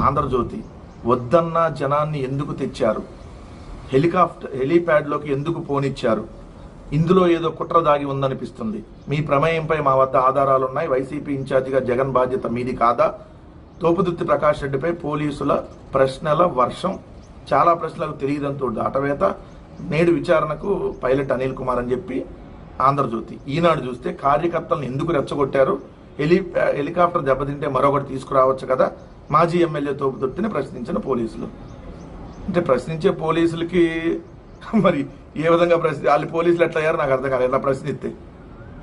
ఆంధ్రజ్యోతి వద్దన్న జనాన్ని ఎందుకు తెచ్చారు, హెలీప్యాడ్లోకి ఎందుకు పోనిచ్చారు, ఇందులో ఏదో కుట్ర దాగి ఉందనిపిస్తుంది. మీ ప్రమేయంపై మా వద్ద ఆధారాలున్నాయి. వైసీపీ ఇన్ఛార్జిగా జగన్ బాధ్యత మీది కాదా? తోపుదుర్తి ప్రకాష్ రెడ్డిపై పోలీసుల ప్రశ్నల వర్షం. చాలా ప్రశ్నలకు తెలియదంటూ దాటవేత. నేడు విచారణకు పైలట్ అనిల్ కుమార్ అని చెప్పి ఆంధ్రజ్యోతి. ఈనాడు చూస్తే కార్యకర్తలను ఎందుకు రెచ్చగొట్టారు, హెలికాప్టర్ దెబ్బతింటే మరొకటి తీసుకురావచ్చు కదా, మాజీ ఎమ్మెల్యే తోపుదుర్తిని ప్రశ్నించిన పోలీసులు. అంటే ప్రశ్నించే పోలీసులకి మరి ఏ విధంగా వాళ్ళు పోలీసులు ఎట్లా అయ్యారు నాకు అర్థం కాలేదు. ఎట్లా ప్రశ్నిస్తే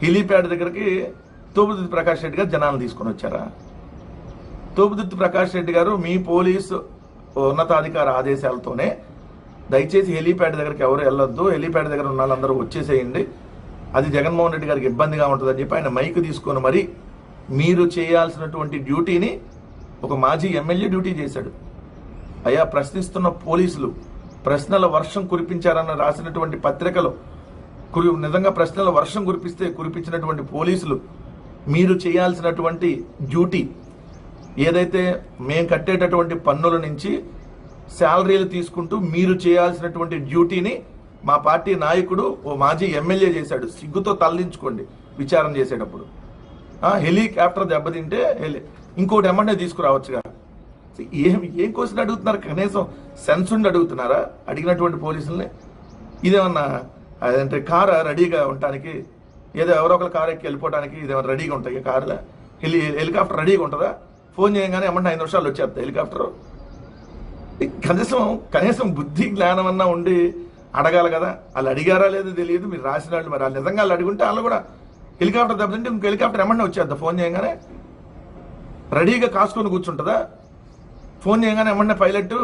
హెలీప్యాడ్ దగ్గరికి తోపుదుర్తి ప్రకాష్ రెడ్డి గారు జనాలను తీసుకొని వచ్చారా? తోపుదుర్తి ప్రకాష్ రెడ్డి గారు మీ పోలీసు ఉన్నతాధికార ఆదేశాలతోనే దయచేసి హెలీప్యాడ్ దగ్గరికి ఎవరు వెళ్ళొద్దు, హెలీప్యాడ్ దగ్గర ఉన్న వాళ్ళందరూ వచ్చేసేయండి, అది జగన్మోహన్ రెడ్డి గారికి ఇబ్బందిగా ఉంటుందని చెప్పి ఆయన మైక్ తీసుకొని మరి మీరు చేయాల్సినటువంటి డ్యూటీని ఒక మాజీ ఎమ్మెల్యే డ్యూటీ చేశాడు. అయ్యా, ప్రశ్నిస్తున్న పోలీసులు ప్రశ్నల వర్షం కురిపించారన్న రాసినటువంటి పత్రికలో నిజంగా ప్రశ్నల వర్షం కురిపించినటువంటి పోలీసులు మీరు చేయాల్సినటువంటి డ్యూటీ ఏదైతే మేము కట్టేటటువంటి పన్నుల నుంచి శాలరీలు తీసుకుంటూ మీరు చేయాల్సినటువంటి డ్యూటీని మా పార్టీ నాయకుడు ఓ మాజీ ఎమ్మెల్యే చేశాడు. సిగ్గుతో తలదించుకోండి విచారణ చేసేటప్పుడు. హెలికాప్టర్ దెబ్బతింటే ఇంకోటి ఎమ్మెల్యే తీసుకురావచ్చుగా. ఏం క్వశ్చన్ అడుగుతున్నారు? కనీసం సెన్స్ ఉండి అడుగుతున్నారా అడిగినటువంటి పోలీసుల్ని? ఇదేమన్నా అదంటే కారు రెడీగా ఉండటానికి, ఏదో ఎవరో ఒకరు కారు ఎక్కి వెళ్ళిపోవడానికి ఇదేమన్నా రెడీగా ఉంటాయి కారులో? హెలికాప్టర్ రెడీగా ఉంటుందా? ఫోన్ చేయగానే ఏమన్నా 5 నిమిషాలు వచ్చేస్తా హెలికాప్టర్. కనీసం బుద్ధి జ్ఞానం అన్నా ఉండి అడగాలి కదా. వాళ్ళు అడిగారా లేదో తెలియదు. మీరు రాసిన వాళ్ళు మరి వాళ్ళు నిజంగా వాళ్ళు అడుగుంటే వాళ్ళు కూడా హెలికాప్టర్ దెబ్బతింటే ఇంకో హెలికాప్టర్ ఏమన్నా వచ్చేద్దా? ఫోన్ చేయగానే రెడీగా కాసుకొని కూర్చుంటుందా? ఫోన్ చేయగానే ఏమన్నా పైలట్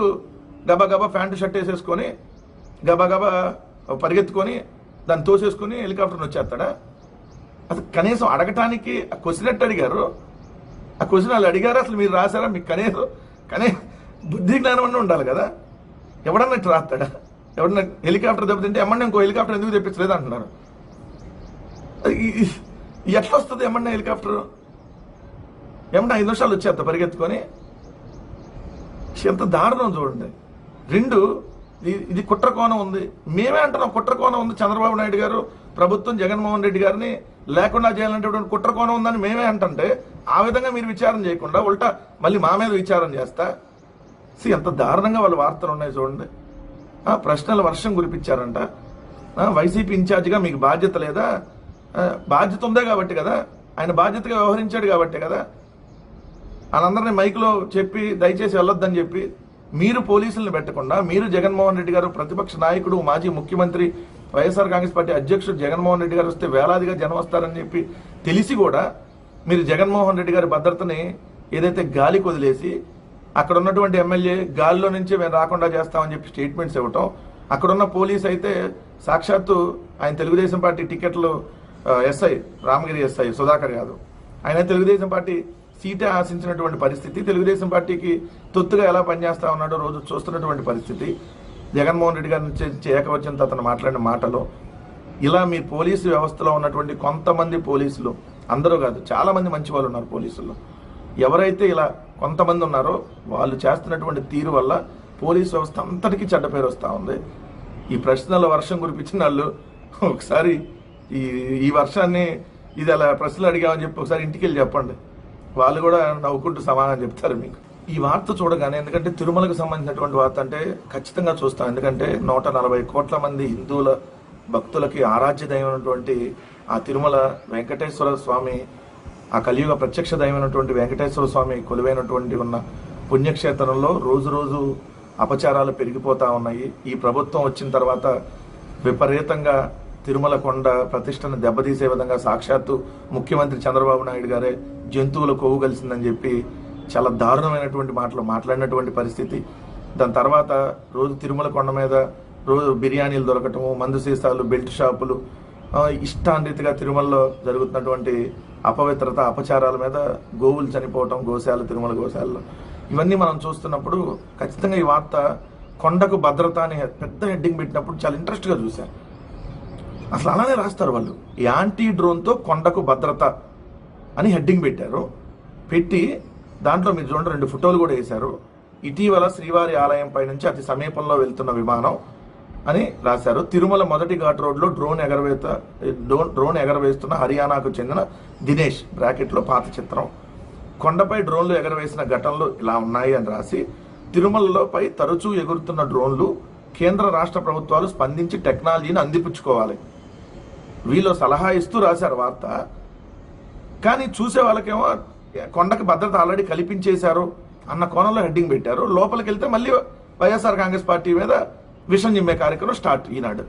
గబా గబా ప్యాంటు షర్ట్ వేసేసుకొని గబా గబా పరిగెత్తుకొని దాన్ని తోసేసుకుని హెలికాప్టర్ని వచ్చేస్తాడా? అసలు కనీసం అడగటానికి ఆ క్వశ్చన్ ఎట్టు అడిగారు? ఆ క్వశ్చన్ వాళ్ళు అడిగారు అసలు మీరు రాశారా? మీకు కనీసం బుద్ధి జ్ఞానం అన్నీ ఉండాలి కదా. ఎవడన్నా ఇట్లా రాస్తాడా? ఎవడన్నా హెలికాప్టర్ దెబ్బతింటే ఏమన్నా ఇంకో హెలికాప్టర్ ఎందుకు తెప్పించలేదు అంటున్నారు. ఎట్లా వస్తుంది ఏమన్నా హెలికాప్టర్? ఏమన్నా 5 నిమిషాలు వచ్చేస్తా పరిగెత్తుకొని. ఎంత దారుణం చూడండి. 2 ఇది కుట్ర కోణం ఉంది. మేమే అంటున్నాం కుట్ర కోణం ఉంది. చంద్రబాబు నాయుడు గారు ప్రభుత్వం జగన్మోహన్ రెడ్డి గారిని లేకుండా చేయాలంటే కుట్ర కోణం ఉందని మేమే అంటుంటే ఆ విధంగా మీరు విచారణ చేయకుండా ఉల్టా మళ్ళీ మా మీద విచారణ చేస్తా. ఎంత దారుణంగా వాళ్ళ వార్తలు ఉన్నాయి చూడండి. ప్రశ్నల వర్షం కురిపించారంట. వైసీపీ ఇన్ఛార్జిగా మీకు బాధ్యత లేదా? బాధ్యత ఉందే కాబట్టి కదా, ఆయన బాధ్యతగా వ్యవహరించాడు కాబట్టే కదా వాళ్ళందరినీ మైక్లో చెప్పి దయచేసి వెళ్ళొద్దని చెప్పి మీరు పోలీసులను పెట్టకుండా, మీరు జగన్మోహన్ రెడ్డి గారు ప్రతిపక్ష నాయకుడు మాజీ ముఖ్యమంత్రి వైఎస్ఆర్ కాంగ్రెస్ పార్టీ అధ్యక్షుడు జగన్మోహన్ రెడ్డి గారు వస్తే వేలాదిగా జనం వస్తారని చెప్పి తెలిసి కూడా మీరు జగన్మోహన్ రెడ్డి గారి భద్రతని ఏదైతే గాలికి వదిలేసి అక్కడ ఉన్నటువంటి ఎమ్మెల్యే గాలిలో నుంచే మేము రాకుండా చేస్తామని చెప్పి స్టేట్మెంట్స్ ఇవ్వటం, అక్కడున్న పోలీస్ అయితే సాక్షాత్తు ఆయన తెలుగుదేశం పార్టీ టికెట్లు ఎస్ఐ రామగిరి ఎస్ఐ సుధాకర్ యాదవ్ ఆయన తెలుగుదేశం పార్టీ సీటే ఆశించినటువంటి పరిస్థితి, తెలుగుదేశం పార్టీకి తొత్తుగా ఎలా పనిచేస్తా ఉన్నాడో రోజు చూస్తున్నటువంటి పరిస్థితి. జగన్మోహన్ రెడ్డి గారి నుంచి ఏకవచనంతో అతను మాట్లాడిన మాటలు ఇలా మీ పోలీసు వ్యవస్థలో ఉన్నటువంటి కొంతమంది పోలీసులు, అందరూ కాదు చాలా మంది మంచి వాళ్ళు ఉన్నారు పోలీసుల్లో, ఎవరైతే ఇలా కొంతమంది ఉన్నారో వాళ్ళు చేస్తున్నటువంటి తీరు వల్ల పోలీసు వ్యవస్థ అంతటికీ చెడ్డ పేరు వస్తూ ఉంది. ఈ ప్రశ్నల వర్షం కురిపించిన వాళ్ళు ఒకసారి ఈ వర్షాన్ని ఇది అలా ప్రశ్నలు అడిగామని చెప్పి ఒకసారి ఇంటికి వెళ్ళి చెప్పండి, వాళ్ళు కూడా నవ్వుకుంటూ సమాధానం చెప్తారు మీకు. ఈ వార్త చూడగానే, ఎందుకంటే తిరుమలకు సంబంధించినటువంటి వార్త అంటే ఖచ్చితంగా చూస్తాం. ఎందుకంటే 140 కోట్ల మంది హిందువుల భక్తులకి ఆరాధ్య దైవమైనటువంటి ఆ తిరుమల వెంకటేశ్వర స్వామి, ఆ కలియుగ ప్రత్యక్ష దైవమైనటువంటి వెంకటేశ్వర స్వామి కొలువైనటువంటి ఉన్న పుణ్యక్షేత్రంలో రోజు రోజు అపచారాలు పెరిగిపోతూ ఉన్నాయి. ఈ ప్రభుత్వం వచ్చిన తర్వాత విపరీతంగా తిరుమల కొండ ప్రతిష్టను దెబ్బతీసే విధంగా సాక్షాత్తు ముఖ్యమంత్రి చంద్రబాబు నాయుడు గారే జంతువుల కొవ్వు కలిసిందని చెప్పి చాలా దారుణమైనటువంటి మాటలు మాట్లాడినటువంటి పరిస్థితి. దాని తర్వాత రోజు తిరుమల కొండ మీద రోజు బిర్యానీలు దొరకటము, మందు సీసాలు, బెల్ట్ షాపులు, ఇష్టాన్రీతిగా తిరుమలలో జరుగుతున్నటువంటి అపవిత్రత అపచారాల మీద గోవులు చనిపోవటం, గోశాల తిరుమల గోశాలలో, ఇవన్నీ మనం చూస్తున్నప్పుడు ఖచ్చితంగా ఈ వార్త కొండకు భద్రత అని పెద్ద హెడ్డింగ్ పెట్టినప్పుడు చాలా ఇంట్రెస్ట్గా చూశాను. అసలు అలానే రాస్తారు వాళ్ళు, యాంటీ డ్రోన్తో కొండకు భద్రత అని హెడ్డింగ్ పెట్టారు. పెట్టి దాంట్లో మీరు చూడండి 2 ఫోటోలు కూడా వేశారు. ఇటీవల శ్రీవారి ఆలయంపై నుంచి అతి సమీపంలో వెళ్తున్న విమానం అని రాశారు. తిరుమల మొదటి ఘాట్ రోడ్లో డ్రోన్ ఎగరవేస్తున్న హర్యానాకు చెందిన దినేష్ బ్రాకెట్లో పాత చిత్రం. కొండపై డ్రోన్లు ఎగరవేసిన ఘటనలు ఇలా ఉన్నాయి అని రాసి, తిరుమలలోపై తరచూ ఎగురుతున్న డ్రోన్లు కేంద్ర రాష్ట్ర ప్రభుత్వాలు స్పందించి టెక్నాలజీని అందిపుచ్చుకోవాలి. వీళ్ళు సలహా ఇస్తూ రాశారు వార్త. కానీ చూసే వాళ్ళకేమో కొండకి భద్రత ఆల్రెడీ కల్పించేశారు అన్న కోణంలో హెడ్డింగ్ పెట్టారు. లోపలికి వెళ్తే మళ్ళీ వైఎస్ఆర్ కాంగ్రెస్ పార్టీ మీద విషం జిమ్మే కార్యక్రమం స్టార్ట్. ఈనాడు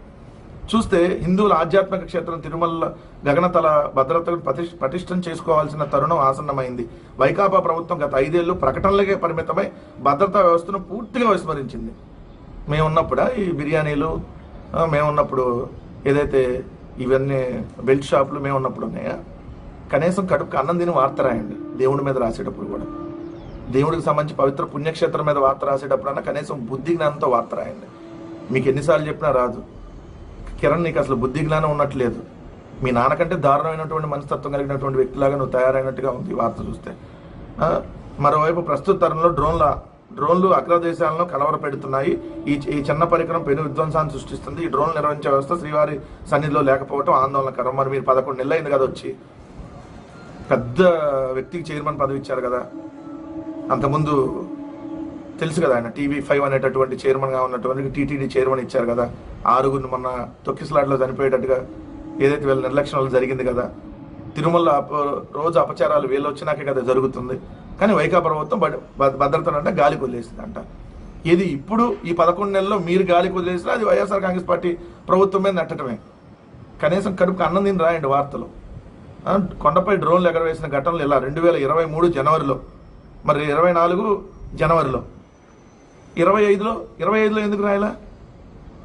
చూస్తే హిందువుల ఆధ్యాత్మిక క్షేత్రం తిరుమల గగనతల భద్రతను పటిష్టం చేసుకోవాల్సిన తరుణం ఆసన్నమైంది. వైకాపా ప్రభుత్వం గత 5 ఏళ్లు ప్రకటనలకే పరిమితమై భద్రతా వ్యవస్థను పూర్తిగా విస్మరించింది. మేమున్నప్పుడు ఈ బిర్యానీలు, మేమున్నప్పుడు ఏదైతే ఇవన్నీ బెల్ట్ షాపులు మేమున్నప్పుడు ఉన్నాయా? కనీసం కడుపుకి అన్నం తిని వార్త రాయండి. దేవుడి మీద రాసేటప్పుడు కూడా, దేవుడికి సంబంధించి పవిత్ర పుణ్యక్షేత్రం మీద వార్త రాసేటప్పుడన్నా కనీసం బుద్ధి జ్ఞానంతో వార్త రాయండి. మీకు ఎన్నిసార్లు చెప్పినా రాదు. కిరణ్, నీకు అసలు బుద్ధి జ్ఞానం ఉన్నట్లేదు. మీ నాన్నకంటే దారుణమైనటువంటి మనస్తత్వం కలిగినటువంటి వ్యక్తిలాగా నువ్వు తయారైనట్టుగా ఉంది ఈ వార్త చూస్తే. మరోవైపు ప్రస్తుత తరంలో డ్రోన్లు అగ్రదేశాలను కలవరపెడుతున్నాయి. ఈ చిన్న పరికరం పెను విధ్వంసాన్ని సృష్టిస్తుంది. ఈ డ్రోన్లు నిర్వహించే వ్యవస్థ శ్రీవారి సన్నిధిలో లేకపోవడం ఆందోళనకరం. మరి మీరు 11 నెలలు అయింది కదా వచ్చి, పెద్ద వ్యక్తికి చైర్మన్ పదవి ఇచ్చారు కదా. అంతకుముందు తెలుసు కదా, ఆయన TV5 అనేటటువంటి చైర్మన్గా ఉన్నటువంటి TTD చైర్మన్ ఇచ్చారు కదా. 6గురిని మొన్న తొక్కిసలాట్లో చనిపోయేటట్టుగా ఏదైతే వీళ్ళ నిర్లక్ష్యం వల్ల జరిగింది కదా. తిరుమల రోజు అపచారాలు వీళ్ళు వచ్చినాకే కదా జరుగుతుంది. కానీ వైకాపా ప్రభుత్వం భద్రతను అంటే గాలికి వదిలేసిందంట. ఇది ఇప్పుడు ఈ 11 నెలల్లో మీరు గాలికి వదిలేసినా అది వైఎస్ఆర్ కాంగ్రెస్ పార్టీ ప్రభుత్వం మీద నెట్టడమే. కనీసం కడుపుకి అన్నం తిని రాయండి వార్తలు. కొండపై డ్రోన్లు ఎగరవేసిన ఘటనలు ఇలా 2023 జనవరిలో, మరి 24 జనవరిలో, 25లో ఎందుకు రాయాలా?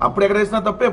అప్పుడు ఎగరేసినా తప్పే.